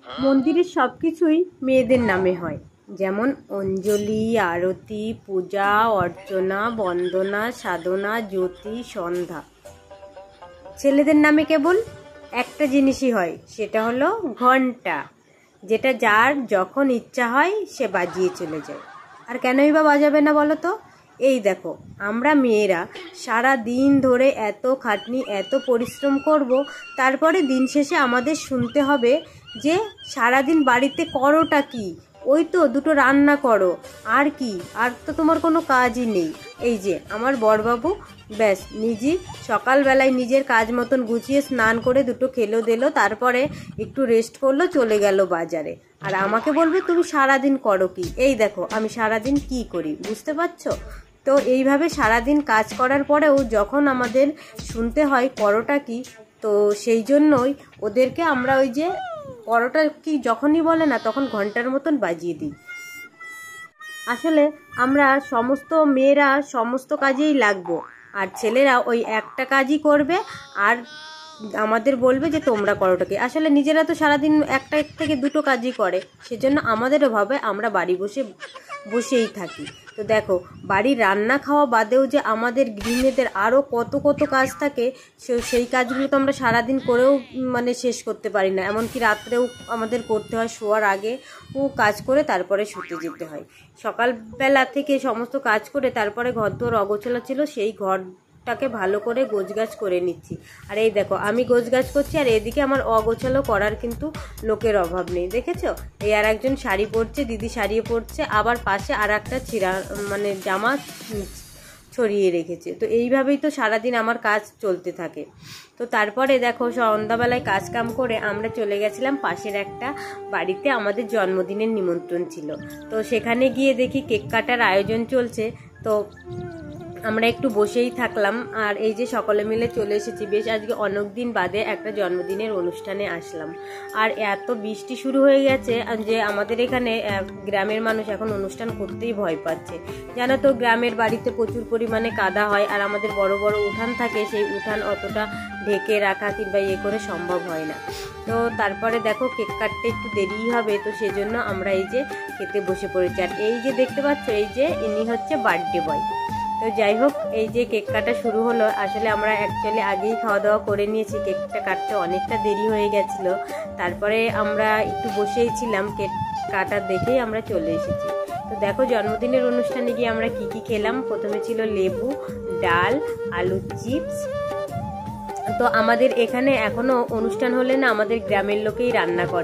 মন্দিরের সব কিছুই মেয়েদের নামে হয়, যেমন অঞ্জলি, আরতি, পূজা অর্চনা, বন্দনা, সাধনা, জ্যোতি, সন্ধ্যা। ছেলেদের নামে কেবল একটা জিনিসই হয়, সেটা হলো ঘন্টা, যেটা যার যখন ইচ্ছা হয় সে বাজিয়ে চলে যায়। আর কেনই বা বাজাবে না বলো তো? এই দেখো, আমরা মেয়েরা সারা দিন ধরে এত খাটনি, এত পরিশ্রম করব, তারপরে দিন শেষে আমাদের শুনতে হবে যে সারাদিন বাড়িতে করোটা কি? ওই তো দুটো রান্না করো, আর কি? আর তো তোমার কোনো কাজই নেই। এই যে আমার বড়বাবু, ব্যাস নিজেই সকালবেলায় নিজের কাজ মতন গুছিয়ে স্নান করে দুটো খেলো দিলো, তারপরে একটু রেস্ট করলো, চলে গেল বাজারে। আর আমাকে বলবে তুমি সারাদিন করো কি? এই দেখো আমি সারাদিন কি করি, বুঝতে পারছো? তো এইভাবে সারাদিন কাজ করার পরেও যখন আমাদের শুনতে হয় করোটা কি, তো সেই জন্যই ওদেরকে আমরা ওই যে করোটা কি যখনই বলে না তখন ঘন্টার মতন বাজিয়ে দিই। আসলে আমরা সমস্ত মেয়েরা সমস্ত কাজেই লাগবো, আর ছেলেরা ওই একটা কাজই করবে আর আমাদের বলবে যে তোমরা করোটাকে। আসলে নিজেরা তো সারাদিন একটা থেকে দুটো কাজই করে, সেজন্য আমাদেরও ভাবে আমরা বাড়ি বসেই থাকি। তো দেখো, বাড়ির রান্না খাওয়া বাদেও যে আমাদের গৃহিণীদের আরও কত কত কাজ থাকে, সেই কাজগুলো তো আমরা সারাদিন করেও মানে শেষ করতে পারি না। এমনকি রাত্রেও আমাদের করতে হয়, শোয়ার আগে ও কাজ করে তারপরে শুতে যেতে হয়। সকালবেলা থেকে সমস্ত কাজ করে তারপরে ঘরদোর অগোছালো ছিল, সেই ঘরটাকে ভালো করে গোছগাছ করে নিচ্ছি। আর এই দেখো আমি গোছগাছ করছি, আর এদিকে আমার অগোছালো করার কিন্তু লোকের অভাব নেই, দেখেছো? এই আর একজন শাড়ি পরছে, দিদি শাড়িও পরছে, আবার পাশে আর একটা মানে জামা ছড়িয়ে রেখেছে। তো এইভাবেই তো সারাদিন আমার কাজ চলতে থাকে। তো তারপরে দেখো সন্ধ্যাবেলায় কাজ কাম করে আমরা চলে গেছিলাম পাশের একটা বাড়িতে, আমাদের জন্মদিনের নিমন্ত্রণ ছিল। তো সেখানে গিয়ে দেখি কেক কাটার আয়োজন চলছে। তো আমরা একটু বসেই থাকলাম, আর এই যে সকলে মিলে চলে এসেছি। বেশ আজকে অনেক দিন বাদে একটা জন্মদিনের অনুষ্ঠানে আসলাম, আর এত বৃষ্টি শুরু হয়ে গেছে যে আমাদের এখানে গ্রামের মানুষ এখন অনুষ্ঠান করতেই ভয় পাচ্ছে। জানো তো, গ্রামের বাড়িতে প্রচুর পরিমাণে কাদা হয়, আর আমাদের বড় বড় উঠান থাকে, সেই উঠান অতটা ঢেকে রাখা কিংবা ইয়ে করে সম্ভব হয় না। তো তারপরে দেখো কেক কাটতে একটু দেরিই হবে, তো সেজন্য আমরা এই যে খেতে বসে পড়েছি। আর এই যে দেখতে পাচ্ছ, এই যে ইনি হচ্ছে বার্থডে বয়। তো যাই হোক, এই যে কেক কাটা শুরু হলো। আসলে আমরা অ্যাকচুয়ালি আগেই খাওয়া দাওয়া করে নিয়েছি, কেকটা কাটতে অনেকটা দেরি হয়ে গেছিলো। তারপরে আমরা একটু বসেই ছিলাম, কেক কাটা দেখেই আমরা চলে এসেছি। তো দেখো জন্মদিনের অনুষ্ঠানে গিয়ে আমরা কি কি খেলাম। প্রথমে ছিল লেবু, ডাল, আলু চিপস। তো আমাদের এখানে এখনো অনুষ্ঠান হলে না আমাদের গ্রামের লোকেই রান্না করে।